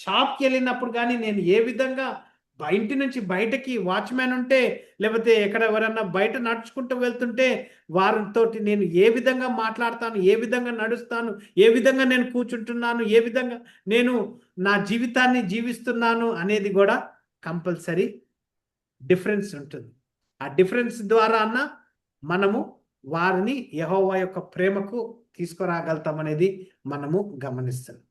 షాప్కి వెళ్ళినప్పుడు కానీ నేను ఏ విధంగా ఇంటి నుంచి బయటకి వాచ్మ్యాన్ ఉంటే, లేకపోతే ఎక్కడ ఎవరన్నా బయట నడుచుకుంటూ వెళ్తుంటే వారితోటి నేను ఏ విధంగా మాట్లాడతాను, ఏ విధంగా నడుస్తాను, ఏ విధంగా నేను కూర్చుంటున్నాను, ఏ విధంగా నేను నా జీవితాన్ని జీవిస్తున్నాను అనేది కూడా కంపల్సరీ డిఫరెన్స్ ఉంటుంది. ఆ డిఫరెన్స్ ద్వారా అన్న మనము వారిని యెహోవా యొక్క ప్రేమకు తీసుకురాగలుగుతాం అనేది మనము గమనిస్తున్నాం.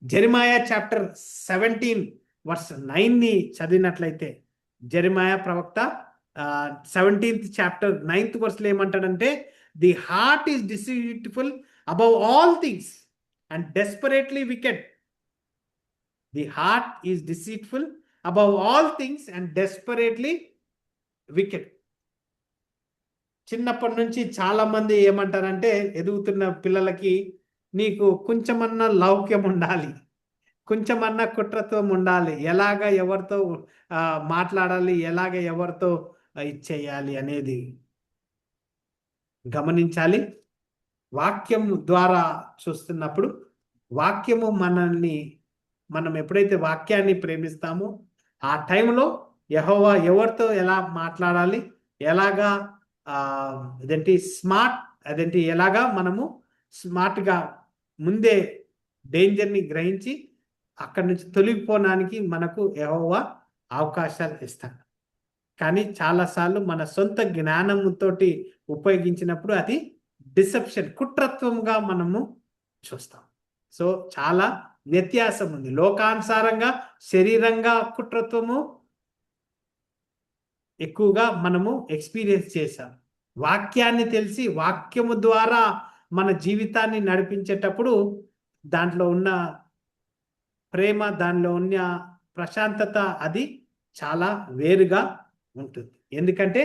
జెరెమియా చాప్టర్ 17 వర్స్ 9ని చదివినట్లయితే, జెరెమియా ప్రవక్త 17th చాప్టర్ 9th వర్స్లో ఏమంటాడంటే, the heart is deceitful above all things and desperately wicked. The heart is deceitful above all things and desperately wicked. చిన్నప్పటి నుంచి చాలా మంది ఏమంటారంటే, ఎదుగుతున్న పిల్లలకి నీకు కొంచెమన్నా లౌక్యం ఉండాలి, కొంచెమన్నా కుట్రత్వం ఉండాలి, ఎలాగ ఎవరితో మాట్లాడాలి, ఎలాగ ఎవరితో ఇచ్చేయాలి అనేది గమనించాలి. వాక్యం ద్వారా చూస్తున్నప్పుడు వాక్యము మనం ఎప్పుడైతే వాక్యాన్ని ప్రేమిస్తామో ఆ టైంలో యెహోవా ఎవరితో ఎలా మాట్లాడాలి, ఎలాగా ఎలాగా మనము స్మార్ట్గా ముందే డేంజర్ని గ్రహించి అక్కడి నుంచి తొలగిపోవడానికి మనకు యెహోవా అవకాశాలు ఇస్తాడు. కానీ చాలాసార్లు మన సొంత జ్ఞానంతో ఉపయోగించినప్పుడు అది డిసెప్షన్, కుట్రత్వంగా మనము చూస్తాం. సో చాలా వ్యత్యాసం ఉంది. లోకానుసారంగా శరీరంగా కుట్రత్వము ఎక్కువగా మనము ఎక్స్పీరియన్స్ చేశాం. వాక్యాన్ని తెలిసి వాక్యము ద్వారా మన జీవితాన్ని నడిపించేటప్పుడు దాంట్లో ఉన్న ప్రేమ, దానిలో ఉన్న ప్రశాంతత అది చాలా వేరుగా ఉంటుంది. ఎందుకంటే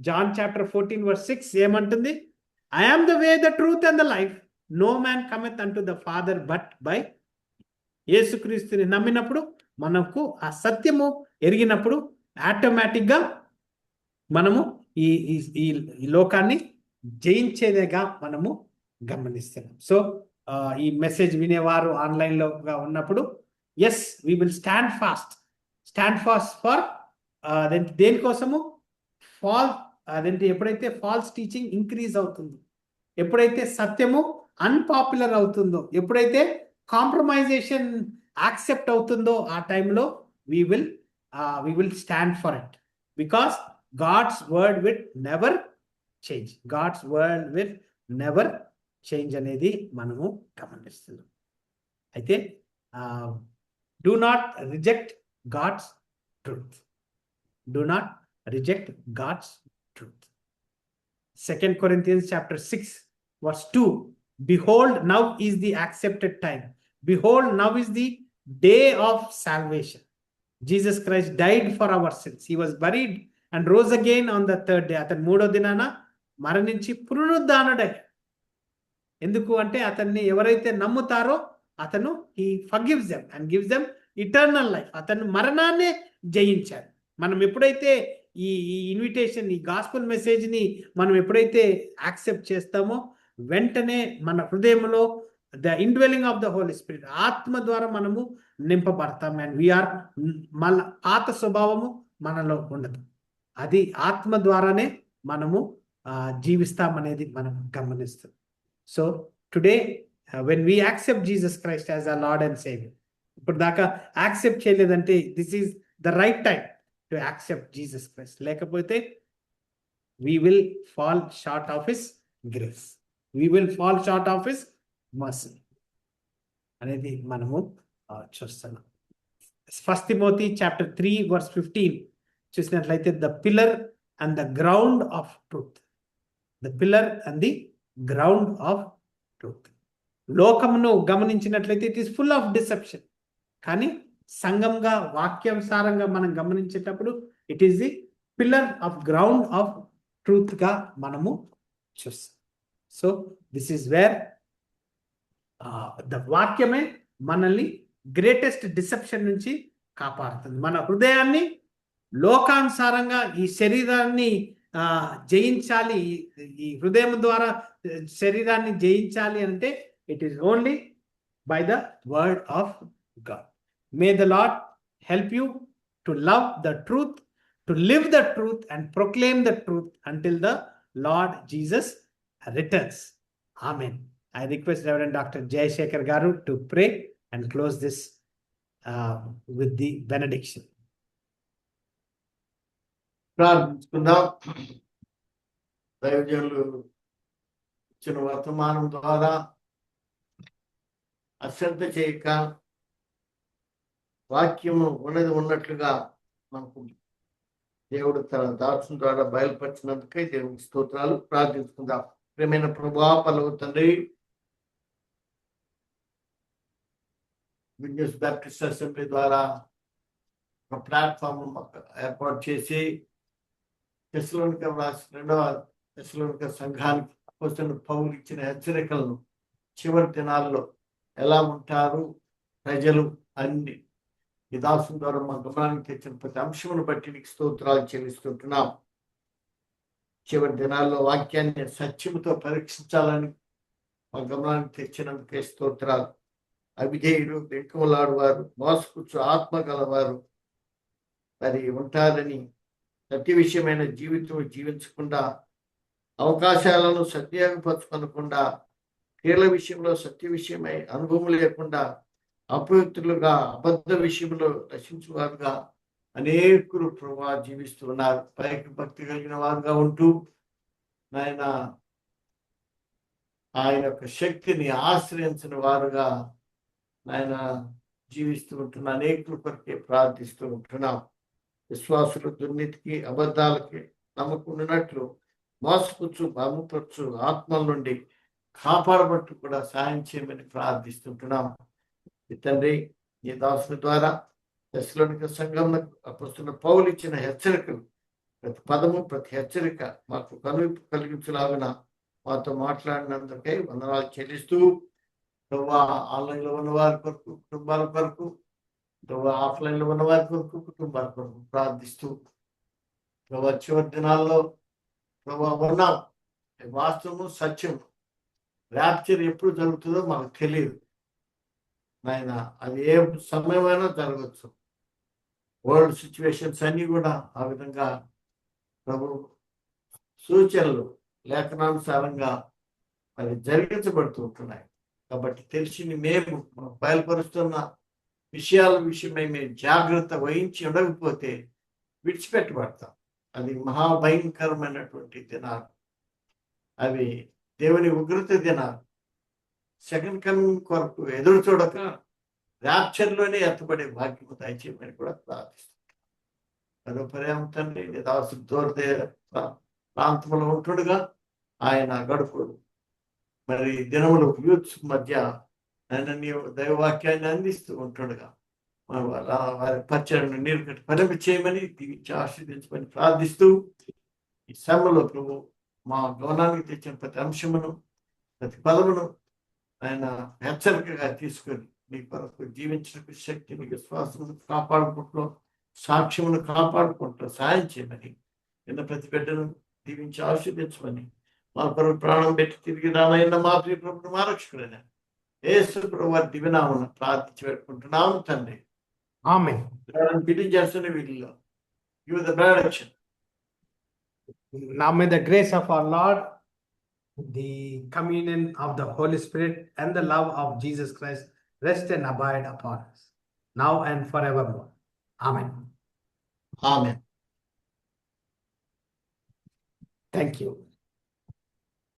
జాన్ చాప్టర్ 14 వర్స్ 6 ఏమంటుంది? I am the way, the truth and the life, no man cometh unto the father but by. యేసుక్రీస్తుని నమ్మినప్పుడు, మనకు ఆ సత్యము ఎరిగినప్పుడు ఆటోమేటిక్గా మనము ఈ లోకాన్ని జయించేదేగా మనము గమనిస్తున్నాం. సో ఈ మెసేజ్ వినేవారు ఆన్లైన్లో ఉన్నప్పుడు, as we will stand fast for దేనికోసము? ఎప్పుడైతే ఫాల్స్ టీచింగ్ ఇంక్రీజ్ అవుతుందో, ఎప్పుడైతే సత్యము అన్పాపులర్ అవుతుందో, ఎప్పుడైతే కాంప్రమైజేషన్ యాక్సెప్ట్ అవుతుందో ఆ టైంలో we will stand for it, because God's word will never change. God's word will never change అనేది మనము గమనిస్తున్నాం. అయితే do not reject God's truth. Do not reject God's truth. 2 Corinthians chapter 6 verse 2, behold, now is the accepted time. Behold, now is the day of salvation. Jesus Christ died for our sins. He was buried and rose again on the third day. అతను మూడో దినాన మరణించి పునరుద్ధానుడై. ఎందుకు అంటే అతన్ని ఎవరైతే నమ్ముతారో అతను he forgives them and gives them eternal life. అతను మరణాన్నే జయించాడు. మనం ఎప్పుడైతే ఈ ఇన్విటేషన్, ఈ గాస్పుల్ మెసేజ్ని మనం ఎప్పుడైతే యాక్సెప్ట్ చేస్తామో వెంటనే మన హృదయంలో the indwelling of the Holy Spirit, ఆత్మ ద్వారా మనము నింపబడతాం. అండ్ వీఆర్, మన పాత స్వభావము మనలో ఉండదు. అది ఆత్మ ద్వారానే మనము జీవిస్తామనేది మనం గమనిస్తాం. So today when we accept Jesus Christ as a lord and saviour, ఇప్పుడు దాకా యాక్సెప్ట్ చేయలేదంటే this is the right time to accept Jesus Christ. లేకపోతే we will fall short of his grace, we will fall short of his mercy అనేది మనము చూస్తున్నాం. First Timothy chapter 3 verse 15 చూసినట్లయితే the pillar and the ground of truth, the pillar and the ground of truth. లోకమును గమనించినట్లయితే it is full of deception, కానీ సంఘంగా వాక్యానుసారంగా మనం గమనించేటప్పుడు it is the pillar of ground of truth గా మనము చూస్తాం. So this is where the వాక్యమే మనల్ని గ్రేటెస్ట్ డిసెప్షన్ నుంచి కాపాడుతుంది. మన హృదయాన్ని లోకానుసారంగా ఈ శరీరాన్ని జయించాలి, ఈ హృదయం ద్వారా శరీరాన్ని జయించాలి అంటే it is only by the word of God. May the lord help you to love the truth, to live the truth and proclaim the truth until the Lord Jesus returns. Amen. I request Reverend Dr. Jay Shekhar Garu to pray and close this with the benediction. ప్రార్థించుకుందాం. దైవజనులు ఇచ్చిన వర్తమానం ద్వారా అశ్రద్ధ చేయక వాక్యము ఉన్నది ఉన్నట్లుగా మనకు దేవుడు తన దాసుని ద్వారా బయలుపరిచినందుకై దేవునికి స్తోత్రాలు. ప్రార్థించుకుందాం. ప్రియమైన ప్రభువా, పరలోక తండ్రి, గుడ్ న్యూస్ బాప్టిస్ట్ అసెంబ్లీ ద్వారా ఒక ప్లాట్ఫామ్ ఏర్పాటు చేసి తెస్సలోనిక రాసిన 2వ తెస్సలోనిక సంఘానికి అపోస్తలుడైన పౌలు ఇచ్చిన హెచ్చరికలను చివరి దినాల్లో ఎలా ఉంటారు ప్రజలు అన్ని ఈ దాసుని ద్వారా మా గమనానికి తెచ్చిన ప్రతి అంశమును బట్టి నీకు స్తోత్రాలు చెల్లిస్తుంటున్నాం. చివరి దినాల్లో వాక్యాన్ని సత్యముతో పరీక్షించాలని మా గమనానికి తెచ్చినందుకే స్తోత్రాలు. అవిధేయుడు, బెంకములాడువారు, మోసపుచ్చు ఆత్మ గలవారు మరి ఉంటారని, సత్య విషయమైన జీవితం జీవించకుండా, అవకాశాలను సద్వినియోగపరచుకోనకుండా, క్రియల విషయంలో సత్య విషయమై అనుభవం లేకుండా, అపవిత్రులుగా అబద్ధ విషయంలో నశించువారుగా అనేకులు ప్రభువా జీవిస్తున్నారు. పైకి భక్తి కలిగిన వారుగా ఉంటూ ఆయన యొక్క శక్తిని ఆశ్రయించిన వారుగా జీవిస్తూ ఉంటున్న అనేకుల కొరకే ప్రార్థిస్తూ ఉంటున్నాం. విశ్వాసులు దుర్నీతికి అబద్ధాలకి నమ్మకం ఉన్నట్లు మోసపుచ్చు భ్రమపరచు ఆత్మల నుండి కాపాడబట్టు కూడా సాయం చేయమని ప్రార్థిస్తుంటున్నాం. తండ్రి, ఈ దాసుల ద్వారా తెస్సలోనిక సంఘంలో అపోస్తలుడైన పౌలు ఇచ్చిన హెచ్చరికలు, ప్రతి పదము ప్రతి హెచ్చరిక మాకు కనువిప్పు కలిగించలాగిన మాతో మాట్లాడినందుకై వందనాలు చెల్లిస్తూ, ఆన్లైన్లో ఉన్న వారి కొరకు, కుటుంబాల కొరకు, ఆఫ్లైన్లో ఉన్న వారి కొరకు, కుటుంబాల కొరకు ప్రార్థిస్తూ, చివరి దినాల్లో ఉన్నాం. వాస్తవము సత్యం. ర్యాప్చర్ ఎప్పుడు జరుగుతుందో మాకు తెలియదు నాయన, అది ఏ సమయమైనా జరగచ్చు. వరల్డ్ సిచ్యువేషన్స్ అన్నీ కూడా ఆ విధంగా ప్రభు సూచనలు లేఖనానుసారంగా మరి జరిగించబడుతూ ఉంటున్నాయి. కాబట్టి తెలిసి మేము బయలుపరుస్తున్న విషయాల విషయమై మేము జాగ్రత్త వహించి ఉండకపోతే విడిచిపెట్టబడతాం. అది మహాభయంకరమైనటువంటి దినాలు, అవి దేవుని ఉగ్రత దినాలు. సెకండ్ కమింగ్ కొరకు ఎదురు చూడక ర్యాప్చర్లోనే ఎత్తబడే భాగ్యము దయచేయమని కూడా ప్రార్థిస్తున్నాం. మరో పర్యాయం తండ్రి, దాసు దూర ప్రాంతంలో ఉంటుండగా ఆయన గడుపుడు మరి దినములు యూత్స్ మధ్య ఆయన నీవు దైవవాక్యాన్ని అందిస్తూ ఉంటుండగా వారి పరిచయను నీరు కట్టి పరిమి చేయమని దీవించి ఆశీర్వదించమని ప్రార్థిస్తూ, ఈ శ్రమలో ప్రభు మా గమనానికి తెచ్చిన ప్రతి అంశమును ప్రతి పదమును ఆయన హెచ్చరికగా తీసుకొని నీ కొరకు జీవించిన శక్తిని, విశ్వాసమును కాపాడుకుంటూ, సాక్ష్యమును కాపాడుకుంటూ సాయం చేయమని, నిన్న ప్రతి బిడ్డను దీవించి ఆశీర్వదించమని, మా కొరకు ప్రాణం పెట్టి తిరిగి రానైనా మా ప్రియ ప్రభువును మా రక్షకుడైన యేసు ప్రభు వారి దివ్యనామమున ప్రార్థించి పెట్టుకుంటున్నాము తండ్రి. ఆమేన్. బిడ్డ చేస్తున్న వీటిలో give the production Now may the grace of our Lord, the communion of the Holy Spirit, and the love of Jesus Christ rest and abide upon us, now and forevermore. Amen. ఆమె Thank you.